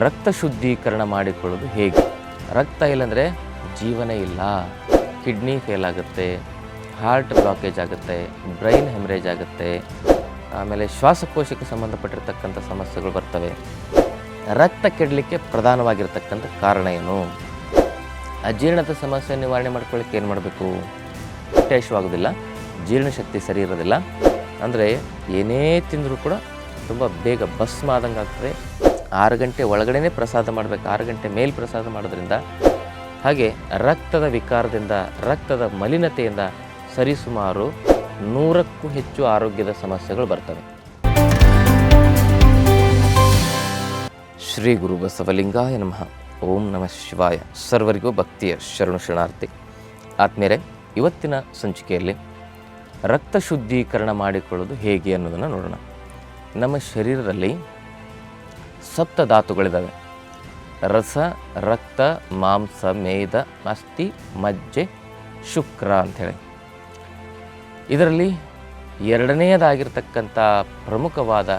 ರಕ್ತ ಶುದ್ಧೀಕರಣ ಮಾಡಿಕೊಳ್ಳೋದು ಹೇಗೆ? ರಕ್ತ ಇಲ್ಲಾಂದರೆ ಜೀವನ ಇಲ್ಲ. ಕಿಡ್ನಿ ಫೇಲ್ ಆಗುತ್ತೆ, ಹಾರ್ಟ್ ಬ್ಲಾಕೇಜ್ ಆಗುತ್ತೆ, ಬ್ರೈನ್ ಹೆಮ್ರೇಜ್ ಆಗುತ್ತೆ, ಆಮೇಲೆ ಶ್ವಾಸಕೋಶಕ್ಕೆ ಸಂಬಂಧಪಟ್ಟಿರ್ತಕ್ಕಂಥ ಸಮಸ್ಯೆಗಳು ಬರ್ತವೆ. ರಕ್ತ ಕೆಡಲಿಕ್ಕೆ ಪ್ರಧಾನವಾಗಿರ್ತಕ್ಕಂಥ ಕಾರಣ ಏನು? ಅಜೀರ್ಣದ ಸಮಸ್ಯೆ ನಿವಾರಣೆ ಮಾಡ್ಕೊಳ್ಳಿಕ್ಕೆ ಏನು ಮಾಡಬೇಕು? ಹೊಟ್ಟೆ ಜೀರ್ಣಶಕ್ತಿ ಸರಿ ಇರೋದಿಲ್ಲ. ಅಂದರೆ ಏನೇ ತಿಂದರೂ ಕೂಡ ತುಂಬ ಬೇಗ ಭಸ್ಮ ಆದಂಗೆ ಆಗ್ತದೆ. 6 ಗಂಟೆ ಒಳಗಡೆ ಪ್ರಸಾದ ಮಾಡಬೇಕು, 6 ಗಂಟೆ ಮೇಲೆ ಪ್ರಸಾದ ಮಾಡೋದ್ರಿಂದ. ಹಾಗೆ ರಕ್ತದ ವಿಕಾರದಿಂದ, ರಕ್ತದ ಮಲಿನತೆಯಿಂದ ಸರಿಸುಮಾರು 100ಕ್ಕೂ ಹೆಚ್ಚು ಆರೋಗ್ಯದ ಸಮಸ್ಯೆಗಳು ಬರ್ತವೆ. ಶ್ರೀ ಗುರು ಬಸವಲಿಂಗಾಯ ನಮಃ. ಓಂ ನಮಃ ಶಿವಾಯ. ಸರ್ವರಿಗೂ ಭಕ್ತಿಯ ಶರಣು ಶರಣಾರ್ಥಿ. ಆತ್ಮೀಯರೇ, ಇವತ್ತಿನ ಸಂಚಿಕೆಯಲ್ಲಿ ರಕ್ತ ಶುದ್ಧೀಕರಣ ಮಾಡಿಕೊಳ್ಳೋದು ಹೇಗೆ ಅನ್ನೋದನ್ನು ನೋಡೋಣ. ನಮ್ಮ ಶರೀರದಲ್ಲಿ ಸಪ್ತ ಧಾತುಗಳಿದ್ದಾವೆ. ರಸ, ರಕ್ತ, ಮಾಂಸ, ಮೇದ, ಅಸ್ಥಿ, ಮಜ್ಜೆ, ಶುಕ್ರ ಅಂಥೇಳಿ. ಇದರಲ್ಲಿ ಎರಡನೆಯದಾಗಿರ್ತಕ್ಕಂಥ ಪ್ರಮುಖವಾದ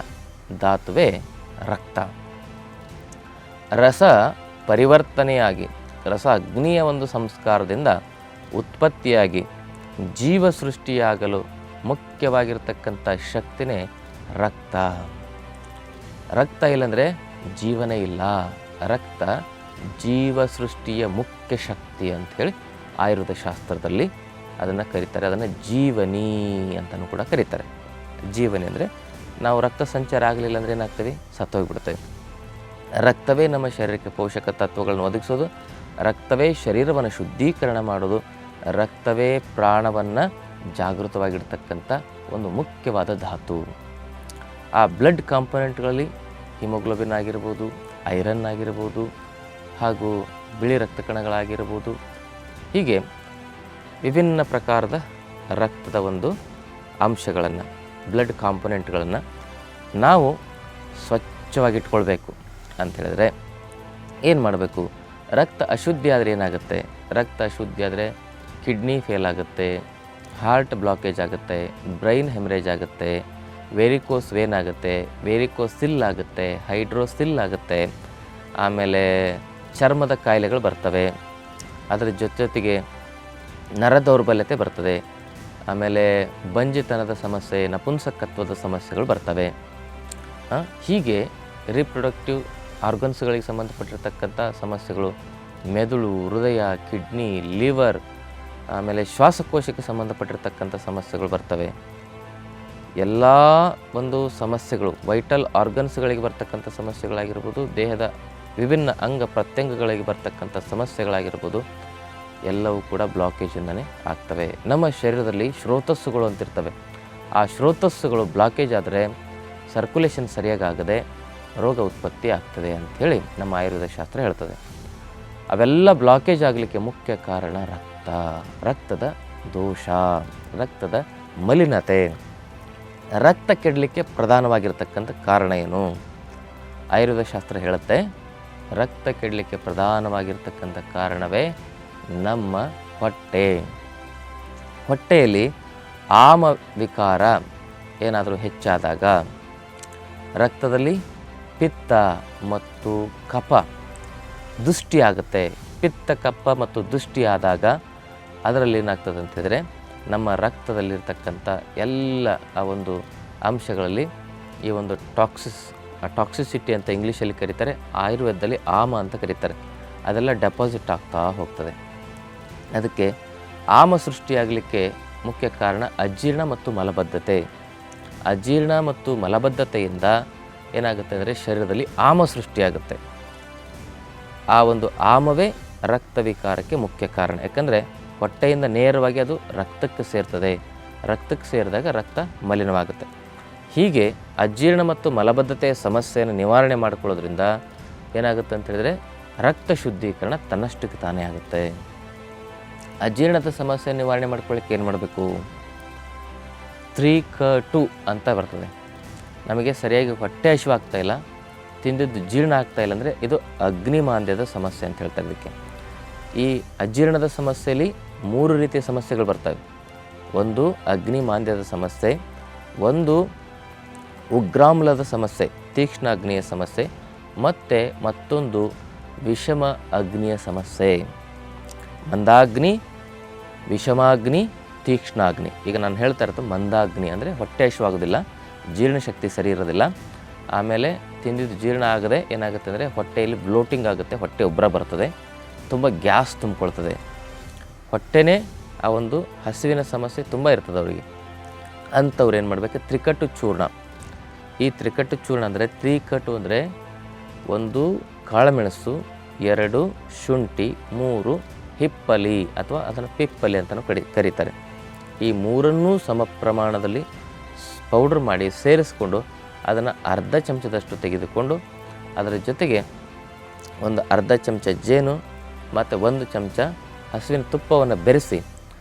ಧಾತುವೇ ರಕ್ತ. ರಸ ಪರಿವರ್ತನೆಯಾಗಿ, ರಸ ಅಗ್ನಿಯ ಒಂದು ಸಂಸ್ಕಾರದಿಂದ ಉತ್ಪತ್ತಿಯಾಗಿ ಜೀವ ಸೃಷ್ಟಿಯಾಗಲು ಮುಖ್ಯವಾಗಿರ್ತಕ್ಕಂಥ ಶಕ್ತಿನೇ ರಕ್ತ. ರಕ್ತ ಇಲ್ಲಂದರೆ ಜೀವನ ಇಲ್ಲ. ರಕ್ತ ಜೀವ ಸೃಷ್ಟಿಯ ಮುಖ್ಯ ಶಕ್ತಿ ಅಂಥೇಳಿ ಆಯುರ್ವೇದ ಶಾಸ್ತ್ರದಲ್ಲಿ ಅದನ್ನು ಕರೀತಾರೆ. ಅದನ್ನು ಜೀವನಿ ಅಂತಲೂ ಕೂಡ ಕರೀತಾರೆ. ಜೀವನಿ ಅಂದರೆ ನಾವು ರಕ್ತ ಸಂಚಾರ ಆಗಲಿಲ್ಲ ಅಂದರೆ ಏನಾಗ್ತದೆ? ಸತ್ತೋಗಿಬಿಡ್ತೇವೆ. ರಕ್ತವೇ ನಮ್ಮ ಶರೀರಕ್ಕೆ ಪೋಷಕ ತತ್ವಗಳನ್ನು ಒದಗಿಸೋದು, ರಕ್ತವೇ ಶರೀರವನ್ನು ಶುದ್ಧೀಕರಣ ಮಾಡೋದು, ರಕ್ತವೇ ಪ್ರಾಣವನ್ನು ಜಾಗೃತವಾಗಿಡ್ತಕ್ಕಂಥ ಒಂದು ಮುಖ್ಯವಾದ ಧಾತು. ಆ ಬ್ಲಡ್ ಕಾಂಪೊನೆಂಟ್ಗಳಲ್ಲಿ ಹಿಮೋಗ್ಲೋಬಿನ್ ಆಗಿರ್ಬೋದು, ಐರನ್ ಆಗಿರ್ಬೋದು, ಹಾಗೂ ಬಿಳಿ ರಕ್ತ ಕಣಗಳಾಗಿರ್ಬೋದು, ಹೀಗೆ ವಿಭಿನ್ನ ಪ್ರಕಾರದ ರಕ್ತದ ಒಂದು ಅಂಶಗಳನ್ನು, ಬ್ಲಡ್ ಕಾಂಪೊನೆಂಟ್ಗಳನ್ನು ನಾವು ಸ್ವಚ್ಛವಾಗಿಟ್ಕೊಳ್ಬೇಕು ಅಂಥೇಳಿದ್ರೆ ಏನು ಮಾಡಬೇಕು? ರಕ್ತ ಅಶುದ್ಧಿ ಆದರೆ ಏನಾಗುತ್ತೆ? ರಕ್ತ ಅಶುದ್ಧಿ ಆದರೆ ಕಿಡ್ನಿ ಫೇಲ್ ಆಗುತ್ತೆ, ಹಾರ್ಟ್ ಬ್ಲಾಕೇಜ್ ಆಗುತ್ತೆ, ಬ್ರೈನ್ ಹೆಮ್ರೇಜ್ ಆಗುತ್ತೆ, ವೇರಿಕೋಸ್ ವೇನ್ ಆಗುತ್ತೆ, ವೇರಿಕೋಸಿಲ್ ಆಗುತ್ತೆ, ಹೈಡ್ರೋಸಿಲ್ ಆಗುತ್ತೆ, ಆಮೇಲೆ ಚರ್ಮದ ಕಾಯಿಲೆಗಳು ಬರ್ತವೆ. ಅದರ ಜೊತೆಗೆ ನರ ದೌರ್ಬಲ್ಯತೆ ಬರ್ತದೆ. ಆಮೇಲೆ ಬಂಜಿತನದ ಸಮಸ್ಯೆ, ನಪುಂಸಕತ್ವದ ಸಮಸ್ಯೆಗಳು ಬರ್ತವೆ. ಹೀಗೆ ರಿಪ್ರೊಡಕ್ಟಿವ್ ಆರ್ಗನ್ಸ್ಗಳಿಗೆ ಸಂಬಂಧಪಟ್ಟಿರ್ತಕ್ಕಂಥ ಸಮಸ್ಯೆಗಳು, ಮೆದುಳು, ಹೃದಯ, ಕಿಡ್ನಿ, ಲಿವರ್, ಆಮೇಲೆ ಶ್ವಾಸಕೋಶಕ್ಕೆ ಸಂಬಂಧಪಟ್ಟಿರ್ತಕ್ಕಂಥ ಸಮಸ್ಯೆಗಳು ಬರ್ತವೆ. ಎಲ್ಲ ಒಂದು ಸಮಸ್ಯೆಗಳು, ವೈಟಲ್ ಆರ್ಗನ್ಸ್ಗಳಿಗೆ ಬರ್ತಕ್ಕಂಥ ಸಮಸ್ಯೆಗಳಾಗಿರ್ಬೋದು, ದೇಹದ ವಿಭಿನ್ನ ಅಂಗ ಪ್ರತ್ಯಂಗಗಳಿಗೆ ಬರ್ತಕ್ಕಂಥ ಸಮಸ್ಯೆಗಳಾಗಿರ್ಬೋದು, ಎಲ್ಲವೂ ಕೂಡ ಬ್ಲಾಕೇಜಿಂದನೇ ಆಗ್ತವೆ. ನಮ್ಮ ಶರೀರದಲ್ಲಿ ಶ್ರೋತಸ್ಸುಗಳು ಅಂತಿರ್ತವೆ. ಆ ಶ್ರೋತಸ್ಸುಗಳು ಬ್ಲಾಕೇಜ್ ಆದರೆ ಸರ್ಕ್ಯುಲೇಷನ್ ಸರಿಯಾಗಿ ಆಗದೆ ರೋಗ ಉತ್ಪತ್ತಿ ಆಗ್ತದೆ ಅಂಥೇಳಿ ನಮ್ಮ ಆಯುರ್ವೇದ ಶಾಸ್ತ್ರ ಹೇಳ್ತದೆ. ಅವೆಲ್ಲ ಬ್ಲಾಕೇಜ್ ಆಗಲಿಕ್ಕೆ ಮುಖ್ಯ ಕಾರಣ ರಕ್ತ, ರಕ್ತದ ದೋಷ, ರಕ್ತದ ಮಲಿನತೆ. ರಕ್ತ ಕೆಡಲಿಕ್ಕೆ ಪ್ರಧಾನವಾಗಿರ್ತಕ್ಕಂಥ ಕಾರಣ ಏನು? ಆಯುರ್ವೇದ ಶಾಸ್ತ್ರ ಹೇಳುತ್ತೆ, ರಕ್ತ ಕೆಡಲಿಕ್ಕೆ ಪ್ರಧಾನವಾಗಿರ್ತಕ್ಕಂಥ ಕಾರಣವೇ ನಮ್ಮ ಹೊಟ್ಟೆ. ಹೊಟ್ಟೆಯಲ್ಲಿ ಆಮ ವಿಕಾರ ಏನಾದರೂ ಹೆಚ್ಚಾದಾಗ ರಕ್ತದಲ್ಲಿ ಪಿತ್ತ ಮತ್ತು ಕಫ ದುಷ್ಟಿಯಾಗುತ್ತೆ. ಪಿತ್ತ, ಕಫ ಮತ್ತು ದುಷ್ಟಿ ಆದಾಗ ಅದರಲ್ಲಿ ಏನಾಗ್ತದೆ ಅಂತಂದರೆ ನಮ್ಮ ರಕ್ತದಲ್ಲಿರ್ತಕ್ಕಂಥ ಎಲ್ಲ ಆ ಒಂದು ಅಂಶಗಳಲ್ಲಿ ಈ ಒಂದು ಟಾಕ್ಸಿಸಿಟಿ ಅಂತ ಇಂಗ್ಲೀಷಲ್ಲಿ ಕರೀತಾರೆ, ಆಯುರ್ವೇದದಲ್ಲಿ ಆಮ ಅಂತ ಕರೀತಾರೆ, ಅದೆಲ್ಲ ಡೆಪಾಸಿಟ್ ಆಗ್ತಾ ಹೋಗ್ತದೆ. ಅದಕ್ಕೆ ಆಮ ಸೃಷ್ಟಿಯಾಗಲಿಕ್ಕೆ ಮುಖ್ಯ ಕಾರಣ ಅಜೀರ್ಣ ಮತ್ತು ಮಲಬದ್ಧತೆ. ಅಜೀರ್ಣ ಮತ್ತು ಮಲಬದ್ಧತೆಯಿಂದ ಏನಾಗುತ್ತೆ ಅಂದರೆ ಶರೀರದಲ್ಲಿ ಆಮ ಸೃಷ್ಟಿಯಾಗುತ್ತೆ. ಆ ಒಂದು ಆಮವೇ ರಕ್ತ ವಿಕಾರಕ್ಕೆ ಮುಖ್ಯ ಕಾರಣ. ಯಾಕಂದರೆ ಹೊಟ್ಟೆಯಿಂದ ನೇರವಾಗಿ ಅದು ರಕ್ತಕ್ಕೆ ಸೇರ್ತದೆ. ರಕ್ತಕ್ಕೆ ಸೇರಿದಾಗ ರಕ್ತ ಮಲಿನವಾಗುತ್ತೆ. ಹೀಗೆ ಅಜೀರ್ಣ ಮತ್ತು ಮಲಬದ್ಧತೆಯ ಸಮಸ್ಯೆಯನ್ನು ನಿವಾರಣೆ ಮಾಡಿಕೊಳ್ಳೋದ್ರಿಂದ ಏನಾಗುತ್ತೆ ಅಂತ ಹೇಳಿದರೆ ರಕ್ತ ಶುದ್ಧೀಕರಣ ತನ್ನಷ್ಟಕ್ಕೆ ತಾನೇ ಆಗುತ್ತೆ. ಅಜೀರ್ಣದ ಸಮಸ್ಯೆ ನಿವಾರಣೆ ಮಾಡ್ಕೊಳ್ಳಿಕ್ಕೆ ಏನು ಮಾಡಬೇಕು? 3K2 ಅಂತ ಬರ್ತದೆ. ನಮಗೆ ಸರಿಯಾಗಿ ಹೊಟ್ಟೆ ಹಸಿವಾಗ್ತಾಯಿಲ್ಲ, ತಿಂದಿದ್ದು ಜೀರ್ಣ ಆಗ್ತಾಯಿಲ್ಲ ಅಂದರೆ ಇದು ಅಗ್ನಿಮಾಂದ್ಯದ ಸಮಸ್ಯೆ ಅಂತ ಹೇಳ್ತಾರೆ. ಇದಕ್ಕೆ ಈ ಅಜೀರ್ಣದ ಸಮಸ್ಯೆಯಲ್ಲಿ 3 ರೀತಿಯ ಸಮಸ್ಯೆಗಳು ಬರ್ತವೆ. ಒಂದು ಅಗ್ನಿಮಾಂದ್ಯದ ಸಮಸ್ಯೆ, ಒಂದು ಉಗ್ರಾಮ್ಲದ ಸಮಸ್ಯೆ, ತೀಕ್ಷ್ಣ ಅಗ್ನಿಯ ಸಮಸ್ಯೆ, ಮತ್ತು ಮತ್ತೊಂದು ವಿಷಮ ಅಗ್ನಿಯ ಸಮಸ್ಯೆ. ಮಂದಾಗ್ನಿ, ವಿಷಮಾಗ್ನಿ, ತೀಕ್ಷ್ಣಾಗ್ನಿ. ಈಗ ನಾನು ಹೇಳ್ತಾ ಇರೋದು ಮಂದಾಗ್ನಿ ಅಂದರೆ ಹೊಟ್ಟೆ ಹಸಿವಾಗೋದಿಲ್ಲ, ಜೀರ್ಣಶಕ್ತಿ ಸರಿ ಇರೋದಿಲ್ಲ, ಆಮೇಲೆ ತಿಂದಿದ್ದು ಜೀರ್ಣ ಆಗದೆ ಏನಾಗುತ್ತೆ ಅಂದರೆ ಹೊಟ್ಟೆಯಲ್ಲಿ ಬ್ಲೋಟಿಂಗ್ ಆಗುತ್ತೆ, ಹೊಟ್ಟೆ ಉಬ್ಬರ ಬರ್ತದೆ, ತುಂಬ ಗ್ಯಾಸ್ ತುಂಬಿಕೊಳ್ತದೆ, ಹೊಟ್ಟೆನೇ ಆ ಒಂದು ಹಸಿವಿನ ಸಮಸ್ಯೆ ತುಂಬ ಇರ್ತದೆ ಅವರಿಗೆ. ಅಂಥವ್ರು ಏನು ಮಾಡಬೇಕು, ತ್ರಿಕಟ್ಟು ಚೂರ್ಣ. ಈ ತ್ರಿಕಟ್ಟು ಚೂರ್ಣ ಅಂದರೆ ತ್ರಿಕಟ್ಟು ಅಂದರೆ 1 ಕಾಳುಮೆಣಸು, 2 ಶುಂಠಿ, 3 ಹಿಪ್ಪಲಿ ಅಥವಾ ಅದನ್ನು ಪಿಪ್ಪಲಿ ಅಂತಲೂ ಕರೀತಾರೆ. ಈ ಮೂರನ್ನೂ ಸಮ ಪ್ರಮಾಣದಲ್ಲಿ ಪೌಡ್ರ್ ಮಾಡಿ ಸೇರಿಸ್ಕೊಂಡು ಅದನ್ನು ಅರ್ಧ ಚಮಚದಷ್ಟು ತೆಗೆದುಕೊಂಡು ಅದರ ಜೊತೆಗೆ ಒಂದು ಅರ್ಧ ಚಮಚ ಜೇನು ಮತ್ತು 1 ಚಮಚ ಹಸುವಿನ ತುಪ್ಪವನ್ನು ಬೆರೆಸಿ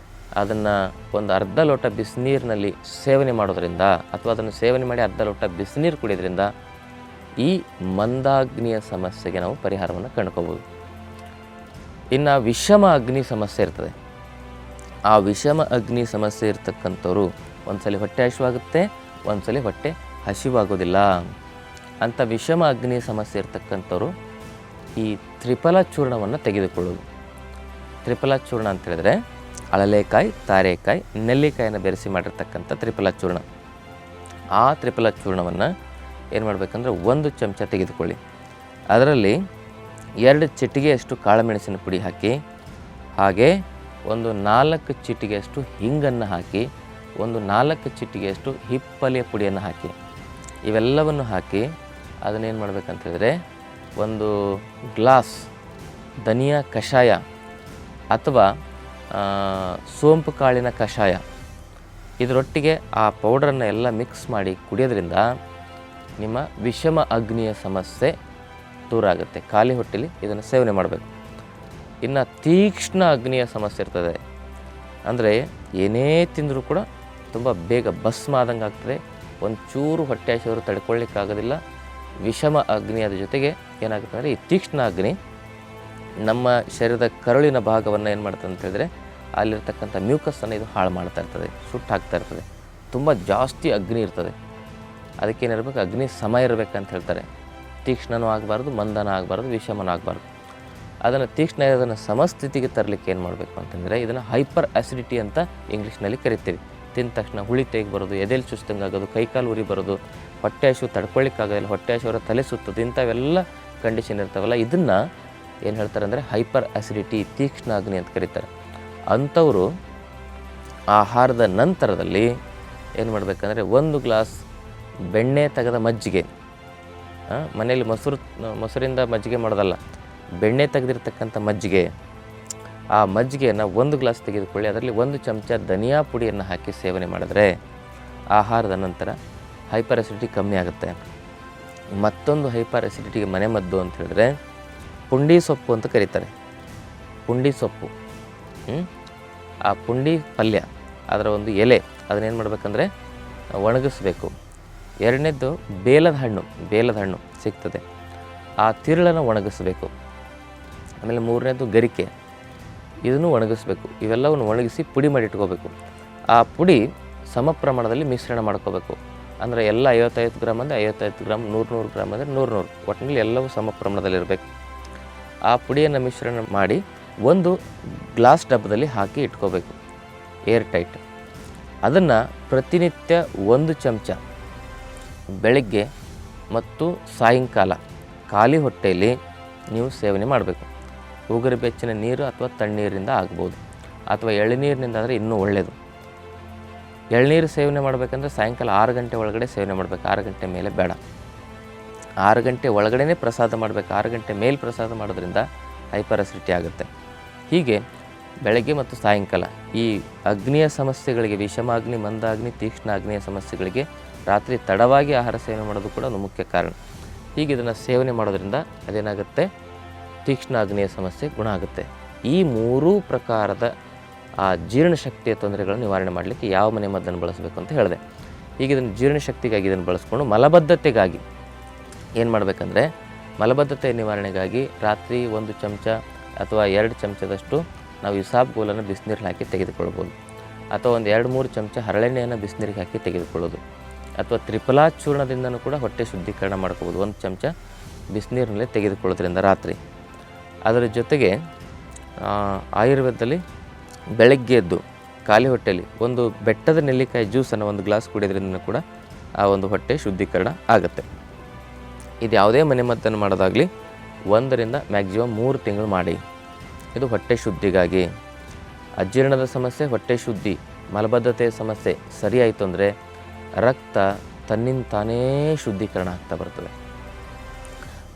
ಅದನ್ನು ಒಂದು ಅರ್ಧ ಲೋಟ ಬಿಸಿನೀರಿನಲ್ಲಿ ಸೇವನೆ ಮಾಡೋದರಿಂದ ಅಥವಾ ಅದನ್ನು ಸೇವನೆ ಮಾಡಿ ಅರ್ಧ ಲೋಟ ಬಿಸಿನೀರು ಕುಡಿಯೋದ್ರಿಂದ ಈ ಮಂದಾಗ್ನಿಯ ಸಮಸ್ಯೆಗೆ ನಾವು ಪರಿಹಾರವನ್ನು ಕಂಡುಕೋಬೋದು. ಇನ್ನು ವಿಷಮ ಅಗ್ನಿ ಸಮಸ್ಯೆ ಇರ್ತದೆ. ಆ ವಿಷಮ ಅಗ್ನಿ ಸಮಸ್ಯೆ ಇರ್ತಕ್ಕಂಥವ್ರು ಒಂದ್ಸಲಿ ಹೊಟ್ಟೆ ಹಸಿವಾಗುತ್ತೆ, ಒಂದ್ಸಲಿ ಹೊಟ್ಟೆ ಹಸಿವಾಗೋದಿಲ್ಲ. ಅಂಥ ವಿಷಮ ಅಗ್ನಿ ಸಮಸ್ಯೆ ಇರ್ತಕ್ಕಂಥವ್ರು ಈ ತ್ರಿಫಲ ಚೂರ್ಣವನ್ನು ತೆಗೆದುಕೊಳ್ಳೋದು. ತ್ರಿಫಲ ಚೂರ್ಣ ಅಂತ ಹೇಳಿದ್ರೆ ಅಳಲೆಕಾಯಿ, ತಾರೆಕಾಯಿ, ನೆಲ್ಲಿಕಾಯನ್ನು ಬೆರೆಸಿ ಮಾಡಿರ್ತಕ್ಕಂಥ ತ್ರಿಫಲ ಚೂರ್ಣ. ಆ ತ್ರಿಫಲ ಚೂರ್ಣವನ್ನು ಏನು ಮಾಡಬೇಕಂದ್ರೆ 1 ಚಮಚ ತೆಗೆದುಕೊಳ್ಳಿ. ಅದರಲ್ಲಿ 2 ಚಿಟಿಗೆಯಷ್ಟು ಕಾಳುಮೆಣಸಿನ ಪುಡಿ ಹಾಕಿ, ಹಾಗೆ ಒಂದು 4 ಚಿಟಿಗೆಯಷ್ಟು ಹಿಂಗನ್ನು ಹಾಕಿ, ಒಂದು 4 ಚಿಟಿಗೆಯಷ್ಟು ಹಿಪ್ಪಲಿಯ ಪುಡಿಯನ್ನು ಹಾಕಿ, ಇವೆಲ್ಲವನ್ನು ಹಾಕಿ ಅದನ್ನೇನು ಮಾಡಬೇಕಂತ ಹೇಳಿದ್ರೆ 1 ಗ್ಲಾಸ್ ಧನಿಯಾ ಕಷಾಯ ಅಥವಾ ಸೋಂಪು ಕಾಳಿನ ಕಷಾಯ ಇದರೊಟ್ಟಿಗೆ ಆ ಪೌಡ್ರನ್ನು ಎಲ್ಲ ಮಿಕ್ಸ್ ಮಾಡಿ ಕುಡಿಯೋದ್ರಿಂದ ನಿಮ್ಮ ವಿಷಮ ಅಗ್ನಿಯ ಸಮಸ್ಯೆ ದೂರ ಆಗುತ್ತೆ. ಖಾಲಿ ಹೊಟ್ಟೆಲಿ ಇದನ್ನು ಸೇವನೆ ಮಾಡಬೇಕು. ಇನ್ನು ತೀಕ್ಷ್ಣ ಅಗ್ನಿಯ ಸಮಸ್ಯೆ ಇರ್ತದೆ. ಅಂದರೆ ಏನೇ ತಿಂದರೂ ಕೂಡ ತುಂಬ ಬೇಗ ಭಸ್ಮ ಆದಂಗೆ ಆಗ್ತದೆ, ಒಂಚೂರು ಹೊಟ್ಟೆ ಹಸಿವರು ತಡ್ಕೊಳ್ಳಿಕ್ಕಾಗೋದಿಲ್ಲ. ವಿಷಮ ಅಗ್ನಿ ಅದ್ರ ಜೊತೆಗೆ ಏನಾಗುತ್ತೆ ಅಂದರೆ ಈ ತೀಕ್ಷ್ಣ ಅಗ್ನಿ ನಮ್ಮ ಶರೀರದ ಕರುಳಿನ ಭಾಗವನ್ನು ಏನು ಮಾಡ್ತದೆ ಅಂತ ಹೇಳಿದ್ರೆ ಅಲ್ಲಿರ್ತಕ್ಕಂಥ ಮ್ಯೂಕಸನ್ನು ಇದು ಹಾಳು ಮಾಡ್ತಾ ಇರ್ತದೆ, ಸುಟ್ಟು ಹಾಕ್ತಾ ಇರ್ತದೆ. ತುಂಬ ಜಾಸ್ತಿ ಅಗ್ನಿ ಇರ್ತದೆ. ಅದಕ್ಕೇನಿರ್ಬೇಕು, ಅಗ್ನಿ ಸಮ ಇರಬೇಕಂತ ಹೇಳ್ತಾರೆ. ತೀಕ್ಷ್ಣನೂ ಆಗಬಾರ್ದು, ಮಂದನೂ ಆಗಬಾರ್ದು, ವಿಷಮನೂ ಆಗಬಾರ್ದು. ಅದನ್ನು ತೀಕ್ಷ್ಣ ಅದನ್ನು ಸಮಸ್ಥಿತಿಗೆ ತರಲಿಕ್ಕೆ ಏನು ಮಾಡಬೇಕು ಅಂತಂದರೆ ಇದನ್ನು ಹೈಪರ್ ಆ್ಯಸಿಡಿಟಿ ಅಂತ ಇಂಗ್ಲೀಷ್ನಲ್ಲಿ ಕರಿತೀವಿ. ತಿಂದ ತಕ್ಷಣ ಹುಳಿ ತೆಗಿ ಬರೋದು, ಎದೆಲಿ ಚುಸ್ತಂಗೆ ಆಗೋದು, ಕೈಕಾಲು ಉರಿ ಬರೋದು, ಹೊಟ್ಟೆ ಹಸಿವು ತಡ್ಕೊಳ್ಳಿಕ್ಕಾಗೋದಿಲ್ಲ, ಹೊಟ್ಟೆ ಹಸಿವರ ತಲೆ ಸುತ್ತೋದು, ಇಂಥವೆಲ್ಲ ಕಂಡೀಷನ್ ಇರ್ತಾವಲ್ಲ, ಇದನ್ನು ಏನು ಹೇಳ್ತಾರೆ ಅಂದರೆ ಹೈಪರ್ ಆ್ಯಸಿಡಿಟಿ, ತೀಕ್ಷ್ಣ ಅಗ್ನಿ ಅಂತ ಕರೀತಾರೆ. ಅಂಥವರು ಆಹಾರದ ನಂತರದಲ್ಲಿ ಏನು ಮಾಡಬೇಕಂದ್ರೆ 1 ಗ್ಲಾಸ್ ಬೆಣ್ಣೆ ತೆಗೆದ ಮಜ್ಜಿಗೆ, ಮನೇಲಿ ಮೊಸರಿಂದ ಮಜ್ಜಿಗೆ ಮಾಡೋದಲ್ಲ, ಬೆಣ್ಣೆ ತೆಗೆದಿರ್ತಕ್ಕಂಥ ಮಜ್ಜಿಗೆ, ಆ ಮಜ್ಜಿಗೆಯನ್ನು 1 ಗ್ಲಾಸ್ ತೆಗೆದುಕೊಳ್ಳಿ. ಅದರಲ್ಲಿ 1 ಚಮಚ ಧನಿಯಾ ಪುಡಿಯನ್ನು ಹಾಕಿ ಸೇವನೆ ಮಾಡಿದ್ರೆ ಆಹಾರದ ನಂತರ ಹೈಪರ್ ಆ್ಯಸಿಡಿಟಿ ಕಮ್ಮಿ ಆಗುತ್ತೆ. ಮತ್ತೊಂದು ಹೈಪರ್ ಆ್ಯಸಿಡಿಟಿಗೆ ಮನೆಮದ್ದು ಅಂತ ಹೇಳಿದ್ರೆ ಪುಂಡಿ ಸೊಪ್ಪು ಅಂತ ಕರೀತಾರೆ. ಪುಂಡಿ ಸೊಪ್ಪು, ಆ ಪುಂಡಿ ಪಲ್ಯ, ಅದರ ಒಂದು ಎಲೆ ಅದನ್ನೇನು ಮಾಡಬೇಕಂದ್ರೆ ಒಣಗಿಸ್ಬೇಕು. 2ನೇದ್ದು ಬೇಲದ ಹಣ್ಣು ಸಿಗ್ತದೆ, ಆ ತಿರುಳನ್ನು ಒಣಗಿಸ್ಬೇಕು. ಆಮೇಲೆ 3ನೇದ್ದು ಗರಿಕೆ, ಇದನ್ನು ಒಣಗಿಸ್ಬೇಕು. ಇವೆಲ್ಲವನ್ನು ಒಣಗಿಸಿ ಪುಡಿ ಮಾಡಿ ಇಟ್ಕೋಬೇಕು. ಆ ಪುಡಿ ಸಮ ಪ್ರಮಾಣದಲ್ಲಿ ಮಿಶ್ರಣ ಮಾಡ್ಕೋಬೇಕು. ಅಂದರೆ ಎಲ್ಲ 55 ಗ್ರಾಮ್ ಅಂದರೆ 55 ಗ್ರಾಮ್, 100 ಗ್ರಾಮ್ ಅಂದರೆ 100 ಒಟ್ಟಿನಲ್ಲಿ ಎಲ್ಲವೂ ಸಮ ಪ್ರಮಾಣದಲ್ಲಿರಬೇಕು. ಆ ಪುಡಿಯನ್ನು ಮಿಶ್ರಣ ಮಾಡಿ 1 ಗ್ಲಾಸ್ ಡಬ್ಬದಲ್ಲಿ ಹಾಕಿ ಇಟ್ಕೋಬೇಕು, ಏರ್ ಟೈಟ್. ಅದನ್ನು ಪ್ರತಿನಿತ್ಯ 1 ಚಮಚ ಬೆಳಗ್ಗೆ ಮತ್ತು ಸಾಯಂಕಾಲ ಖಾಲಿ ಹೊಟ್ಟೆಯಲ್ಲಿ ನೀವು ಸೇವನೆ ಮಾಡಬೇಕು. ಉಗುರು ಬೆಚ್ಚನೆ ನೀರು ಅಥವಾ ತಣ್ಣೀರಿಂದ ಆಗ್ಬೋದು, ಅಥವಾ ಎಳನೀರಿನಿಂದ ಆದರೆ ಇನ್ನೂ ಒಳ್ಳೆಯದು. ಎಳನೀರು ಸೇವನೆ ಮಾಡಬೇಕಂದ್ರೆ ಸಾಯಂಕಾಲ 6 ಗಂಟೆ ಒಳಗಡೆ ಸೇವನೆ ಮಾಡಬೇಕು, 6 ಗಂಟೆ ಮೇಲೆ ಬೇಡ. 6 ಗಂಟೆ ಒಳಗಡೆ ಪ್ರಸಾದ ಮಾಡಬೇಕು. 6 ಗಂಟೆ ಮೇಲೆ ಪ್ರಸಾದ ಮಾಡೋದ್ರಿಂದ ಹೈಪರ್ ಆ್ಯಸಿಡಿಟಿ ಆಗುತ್ತೆ. ಹೀಗೆ ಬೆಳಗ್ಗೆ ಮತ್ತು ಸಾಯಂಕಾಲ ಈ ಅಗ್ನಿಯ ಸಮಸ್ಯೆಗಳಿಗೆ, ವಿಷಮಾಗ್ನಿ, ಮಂದಾಗ್ನಿ, ತೀಕ್ಷ್ಣ ಅಗ್ನಿಯ ಸಮಸ್ಯೆಗಳಿಗೆ ರಾತ್ರಿ ತಡವಾಗಿ ಆಹಾರ ಸೇವನೆ ಮಾಡೋದು ಕೂಡ ಒಂದು ಮುಖ್ಯ ಕಾರಣ. ಹೀಗೆ ಇದನ್ನು ಸೇವನೆ ಮಾಡೋದ್ರಿಂದ ಅದೇನಾಗುತ್ತೆ, ತೀಕ್ಷ್ಣ ಅಗ್ನಿಯ ಸಮಸ್ಯೆ ಗುಣ ಆಗುತ್ತೆ. ಈ 3 ಪ್ರಕಾರದ ಆ ಜೀರ್ಣಶಕ್ತಿಯ ತೊಂದರೆಗಳನ್ನು ನಿವಾರಣೆ ಮಾಡಲಿಕ್ಕೆ ಯಾವ ಮನೆ ಮದ್ದನ್ನು ಬಳಸಬೇಕು ಅಂತ ಹೇಳಿದೆ. ಹೀಗೆ ಇದನ್ನು ಜೀರ್ಣಶಕ್ತಿಗಾಗಿ ಇದನ್ನು ಬಳಸ್ಕೊಂಡು ಮಲಬದ್ಧತೆಗಾಗಿ ಏನು ಮಾಡಬೇಕಂದ್ರೆ, ಮಲಬದ್ಧತೆ ನಿವಾರಣೆಗಾಗಿ ರಾತ್ರಿ 1 ಚಮಚ ಅಥವಾ 2 ಚಮಚದಷ್ಟು ನಾವು ಇಸಾಬ್ಗೋಲನ್ನು ಬಿಸಿನೀರಲ್ಲಿ ಹಾಕಿ ತೆಗೆದುಕೊಳ್ಬೋದು, ಅಥವಾ ಒಂದು 2-3 ಚಮಚ ಹರಳೆಣ್ಣೆಯನ್ನು ಬಿಸಿನೀರಿಗೆ ಹಾಕಿ ತೆಗೆದುಕೊಳ್ಳೋದು, ಅಥವಾ ತ್ರಿಫಲ ಚೂರ್ಣದಿಂದನೂ ಕೂಡ ಹೊಟ್ಟೆ ಶುದ್ಧೀಕರಣ ಮಾಡ್ಕೋಬೋದು. 1 ಚಮಚ ಬಿಸಿನೀರಿನಲ್ಲೇ ತೆಗೆದುಕೊಳ್ಳೋದ್ರಿಂದ ರಾತ್ರಿ. ಅದರ ಜೊತೆಗೆ ಆಯುರ್ವೇದದಲ್ಲಿ ಬೆಳಗ್ಗೆ ಎದ್ದು ಖಾಲಿ ಹೊಟ್ಟೆಯಲ್ಲಿ ಒಂದು ಬೆಟ್ಟದ ನೆಲ್ಲಿಕಾಯಿ ಜ್ಯೂಸನ್ನು ಒಂದು ಗ್ಲಾಸ್ ಕುಡಿಯೋದ್ರಿಂದ ಕೂಡ ಆ ಒಂದು ಹೊಟ್ಟೆ ಶುದ್ಧೀಕರಣ ಆಗುತ್ತೆ. ಇದು ಯಾವುದೇ ಮನೆಮದ್ದನ್ನು ಮಾಡೋದಾಗಲಿ 1 ರಿಂದ ಮ್ಯಾಕ್ಸಿಮಮ್ 3 ತಿಂಗಳು ಮಾಡಿ. ಇದು ಹೊಟ್ಟೆ ಶುದ್ಧಿಗಾಗಿ. ಅಜೀರ್ಣದ ಸಮಸ್ಯೆ, ಹೊಟ್ಟೆ ಶುದ್ಧಿ, ಮಲಬದ್ಧತೆಯ ಸಮಸ್ಯೆ ಸರಿಯಾಯಿತು ಅಂದರೆ ರಕ್ತ ತನ್ನಿಂದ ತಾನೇ ಶುದ್ಧೀಕರಣ ಆಗ್ತಾ ಬರ್ತದೆ.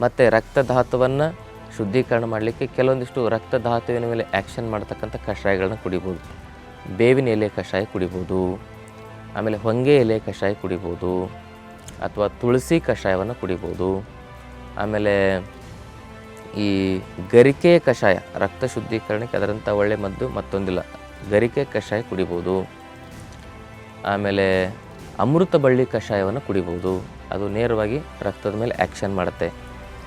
ಮತ್ತು ರಕ್ತಧಾತುವನ್ನು ಶುದ್ಧೀಕರಣ ಮಾಡಲಿಕ್ಕೆ ಕೆಲವೊಂದಿಷ್ಟು ರಕ್ತಧಾತುವಿನ ಮೇಲೆ ಆ್ಯಕ್ಷನ್ ಮಾಡ್ತಕ್ಕಂಥ ಕಷಾಯಗಳನ್ನ ಕುಡಿಬೋದು. ಬೇವಿನ ಎಲೆ ಕಷಾಯ ಕುಡಿಬೋದು, ಆಮೇಲೆ ಹೊಂಗೆ ಎಲೆ ಕಷಾಯ ಕುಡಿಬೋದು, ಅಥವಾ ತುಳಸಿ ಕಷಾಯವನ್ನು ಕುಡಿಬೋದು. ಆಮೇಲೆ ಈ ಗರಿಕೆ ಕಷಾಯ ರಕ್ತ ಶುದ್ಧೀಕರಣಕ್ಕೆ ಅದರಂಥ ಒಳ್ಳೆ ಮದ್ದು ಮತ್ತೊಂದಿಲ್ಲ. ಗರಿಕೆ ಕಷಾಯ ಕುಡಿಬೋದು. ಆಮೇಲೆ ಅಮೃತ ಬಳ್ಳಿ ಕಷಾಯವನ್ನು ಕುಡಿಬೋದು. ಅದು ನೇರವಾಗಿ ರಕ್ತದ ಮೇಲೆ ಆ್ಯಕ್ಷನ್ ಮಾಡುತ್ತೆ.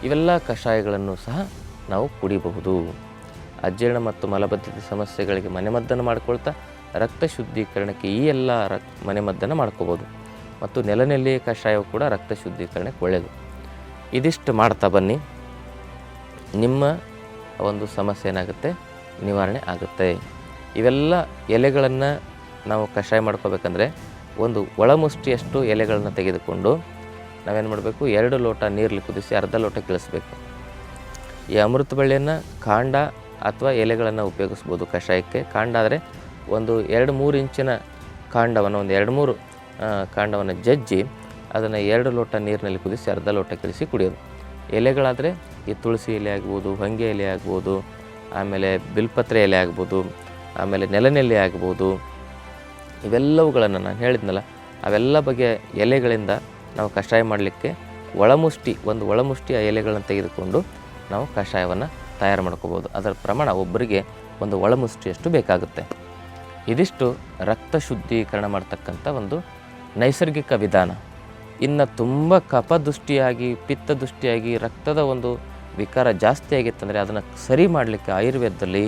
ಇವೆಲ್ಲ ಕಷಾಯಗಳನ್ನು ಸಹ ನಾವು ಕುಡಿಬಹುದು. ಅಜೀರ್ಣ ಮತ್ತು ಮಲಬದ್ಧತೆ ಸಮಸ್ಯೆಗಳಿಗೆ ಮನೆಮದ್ದನ್ನು ಮಾಡ್ಕೊಳ್ತಾ ರಕ್ತ ಶುದ್ಧೀಕರಣಕ್ಕೆ ಈ ಎಲ್ಲ ಮನೆಮದ್ದನ್ನು ಮಾಡ್ಕೋಬೋದು. ಮತ್ತು ನೆಲನೆಲ್ಲಿ ಕಷಾಯವು ಕೂಡ ರಕ್ತ ಶುದ್ಧೀಕರಣಕ್ಕೆ ಒಳ್ಳೆಯದು. ಇದಿಷ್ಟು ಮಾಡ್ತಾ ಬನ್ನಿ, ನಿಮ್ಮ ಒಂದು ಸಮಸ್ಯೆ ಏನಾಗುತ್ತೆ ನಿವಾರಣೆ ಆಗುತ್ತೆ. ಇವೆಲ್ಲ ಎಲೆಗಳನ್ನು ನಾವು ಕಷಾಯ ಮಾಡ್ಕೋಬೇಕಂದ್ರೆ ಒಂದು ಒಳಮುಷ್ಟಿಯಷ್ಟು ಎಲೆಗಳನ್ನು ತೆಗೆದುಕೊಂಡು ನಾವೇನು ಮಾಡಬೇಕು, 2 ಲೋಟ ನೀರಲ್ಲಿ ಕುದಿಸಿ ಅರ್ಧ ಲೋಟ ಕಿಳಿಸ್ಬೇಕು. ಈ ಅಮೃತ ಬಳ್ಳಿಯನ್ನು ಕಾಂಡ ಅಥವಾ ಎಲೆಗಳನ್ನು ಉಪಯೋಗಿಸ್ಬೋದು ಕಷಾಯಕ್ಕೆ. ಕಾಂಡ ಆದರೆ ಒಂದು 2-3 ಇಂಚಿನ ಕಾಂಡವನ್ನು, ಒಂದು 2-3 ಕಾಂಡವನ್ನು ಜಜ್ಜಿ ಅದನ್ನು 2 ಲೋಟ ನೀರಿನಲ್ಲಿ ಕುದಿಸಿ ಅರ್ಧ ಲೋಟ ಕಿಳಿಸಿ ಕುಡಿಯೋದು. ಎಲೆಗಳಾದರೆ ಈ ತುಳಸಿ ಎಲೆ ಆಗ್ಬೋದು, ಹೊಂಗೆ ಎಲೆ ಆಗ್ಬೋದು, ಆಮೇಲೆ ಬಿಲ್ಪತ್ರೆ ಎಲೆ ಆಗ್ಬೋದು, ಆಮೇಲೆ ನೆಲನೆಲ್ಲಿ ಆಗ್ಬೋದು. ಇವೆಲ್ಲವುಗಳನ್ನು ನಾನು ಹೇಳಿದ್ನಲ್ಲ, ಅವೆಲ್ಲ ಬಗೆಯ ಎಲೆಗಳಿಂದ ನಾವು ಕಷಾಯ ಮಾಡಲಿಕ್ಕೆ ಒಂದು ಒಳಮುಷ್ಟಿ ಆ ಎಲೆಗಳನ್ನು ತೆಗೆದುಕೊಂಡು ನಾವು ಕಷಾಯವನ್ನು ತಯಾರು ಮಾಡ್ಕೋಬೋದು. ಅದರ ಪ್ರಮಾಣ ಒಬ್ಬರಿಗೆ ಒಂದು ಒಳಮುಷ್ಟಿಯಷ್ಟು ಬೇಕಾಗುತ್ತೆ. ಇದಿಷ್ಟು ರಕ್ತ ಶುದ್ಧೀಕರಣ ಮಾಡ್ತಕ್ಕಂಥ ಒಂದು ನೈಸರ್ಗಿಕ ವಿಧಾನ. ಇನ್ನು ತುಂಬ ಕಫದೃಷ್ಟಿಯಾಗಿ ಪಿತ್ತದೃಷ್ಟಿಯಾಗಿ ರಕ್ತದ ಒಂದು ವಿಕಾರ ಜಾಸ್ತಿ ಆಗಿತ್ತಂದರೆ ಅದನ್ನು ಸರಿ ಮಾಡಲಿಕ್ಕೆ ಆಯುರ್ವೇದದಲ್ಲಿ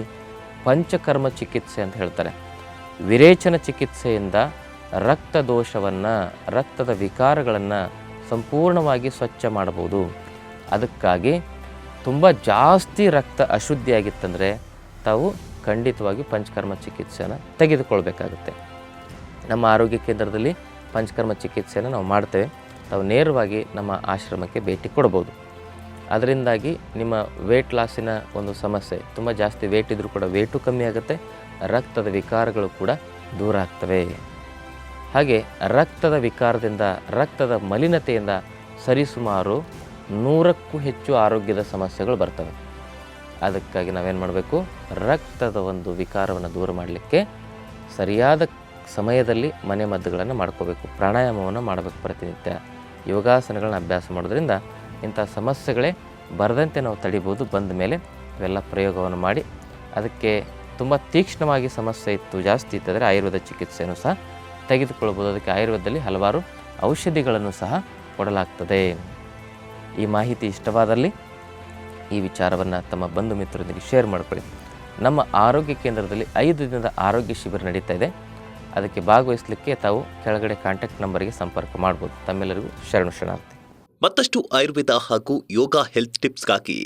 ಪಂಚಕರ್ಮ ಚಿಕಿತ್ಸೆ ಅಂತ ಹೇಳ್ತಾರೆ. ವಿರೇಚನ ಚಿಕಿತ್ಸೆಯಿಂದ ರಕ್ತ ದೋಷವನ್ನು, ರಕ್ತದ ವಿಕಾರಗಳನ್ನು ಸಂಪೂರ್ಣವಾಗಿ ಸ್ವಚ್ಛ ಮಾಡಬಹುದು. ಅದಕ್ಕಾಗಿ ತುಂಬ ಜಾಸ್ತಿ ರಕ್ತ ಅಶುದ್ಧಿಯಾಗಿತ್ತಂದರೆ ತಾವು ಖಂಡಿತವಾಗಿ ಪಂಚಕರ್ಮ ಚಿಕಿತ್ಸೆಯನ್ನು ತೆಗೆದುಕೊಳ್ಬೇಕಾಗುತ್ತೆ. ನಮ್ಮ ಆರೋಗ್ಯ ಕೇಂದ್ರದಲ್ಲಿ ಪಂಚಕರ್ಮ ಚಿಕಿತ್ಸೆಯನ್ನು ನಾವು ಮಾಡ್ತೇವೆ. ತಾವು ನೇರವಾಗಿ ನಮ್ಮ ಆಶ್ರಮಕ್ಕೆ ಭೇಟಿ ಕೊಡ್ಬೋದು. ಅದರಿಂದಾಗಿ ನಿಮ್ಮ ವೇಟ್ ಲಾಸಿನ ಒಂದು ಸಮಸ್ಯೆ, ತುಂಬ ಜಾಸ್ತಿ ವೇಟ್ ಇದ್ದರೂ ಕೂಡ ವೇಟು ಕಮ್ಮಿ ಆಗುತ್ತೆ, ರಕ್ತದ ವಿಕಾರಗಳು ಕೂಡ ದೂರ ಆಗ್ತವೆ. ಹಾಗೆ ರಕ್ತದ ವಿಕಾರದಿಂದ, ರಕ್ತದ ಮಲಿನತೆಯಿಂದ ಸರಿಸುಮಾರು 100ಕ್ಕೂ ಹೆಚ್ಚು ಆರೋಗ್ಯದ ಸಮಸ್ಯೆಗಳು ಬರ್ತವೆ. ಅದಕ್ಕಾಗಿ ನಾವೇನು ಮಾಡಬೇಕು, ರಕ್ತದ ಒಂದು ವಿಕಾರವನ್ನು ದೂರ ಮಾಡಲಿಕ್ಕೆ ಸರಿಯಾದ ಸಮಯದಲ್ಲಿ ಮನೆಮದ್ದುಗಳನ್ನು ಮಾಡ್ಕೋಬೇಕು. ಪ್ರಾಣಾಯಾಮವನ್ನು ಮಾಡಬೇಕು ಪ್ರತಿನಿತ್ಯ. ಯೋಗಾಸನಗಳನ್ನ ಅಭ್ಯಾಸ ಮಾಡೋದ್ರಿಂದ ಇಂಥ ಸಮಸ್ಯೆಗಳೇ ಬರದಂತೆ ನಾವು ತಡಿಬೋದು. ಬಂದ ಮೇಲೆ ಇವೆಲ್ಲ ಪ್ರಯೋಗವನ್ನು ಮಾಡಿ, ಅದಕ್ಕೆ ತುಂಬ ತೀಕ್ಷ್ಣವಾಗಿ ಸಮಸ್ಯೆ ಇತ್ತು, ಜಾಸ್ತಿ ಇತ್ತಂದರೆ ಆಯುರ್ವೇದ ಚಿಕಿತ್ಸೆಯನ್ನು ಸಹ ತೆಗೆದುಕೊಳ್ಬೋದು. ಅದಕ್ಕೆ ಆಯುರ್ವೇದದಲ್ಲಿ ಹಲವಾರು ಔಷಧಿಗಳನ್ನು ಸಹ ಕೊಡಲಾಗ್ತದೆ. ಈ ಮಾಹಿತಿ ಇಷ್ಟವಾದಲ್ಲಿ ಈ ವಿಚಾರವನ್ನು ತಮ್ಮ ಬಂಧು ಮಿತ್ರರೊಂದಿಗೆ ಶೇರ್ ಮಾಡ್ಕೊಳ್ಳಿ. ನಮ್ಮ ಆರೋಗ್ಯ ಕೇಂದ್ರದಲ್ಲಿ 5 ದಿನದ ಆರೋಗ್ಯ ಶಿಬಿರ ನಡೀತಾ ಇದೆ. ಅದಕ್ಕೆ ಭಾಗವಹಿಸಲಿಕ್ಕೆ ತಾವು ಕೆಳಗಡೆ ಕಾಂಟ್ಯಾಕ್ಟ್ ನಂಬರ್ಗೆ ಸಂಪರ್ಕ ಮಾಡ್ಬೋದು. ತಮ್ಮೆಲ್ಲರಿಗೂ ಶರಣಾರ್ಥಿ. ಮತ್ತಷ್ಟು ಆಯುರ್ವೇದ ಹಾಗೂ ಯೋಗ ಹೆಲ್ತ್ ಟಿಪ್ಸ್ಗಾಗಿ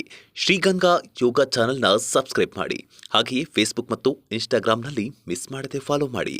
ಶ್ರೀಗಂಗಾ ಯೋಗ ಚಾನೆಲ್ನ ಸಬ್ಸ್ಕ್ರೈಬ್ ಮಾಡಿ. ಹಾಗೆಯೇ ಫೇಸ್ಬುಕ್ ಮತ್ತು ಇನ್ಸ್ಟಾಗ್ರಾಂನಲ್ಲಿ ಮಿಸ್ ಮಾಡದೆ ಫಾಲೋ ಮಾಡಿ.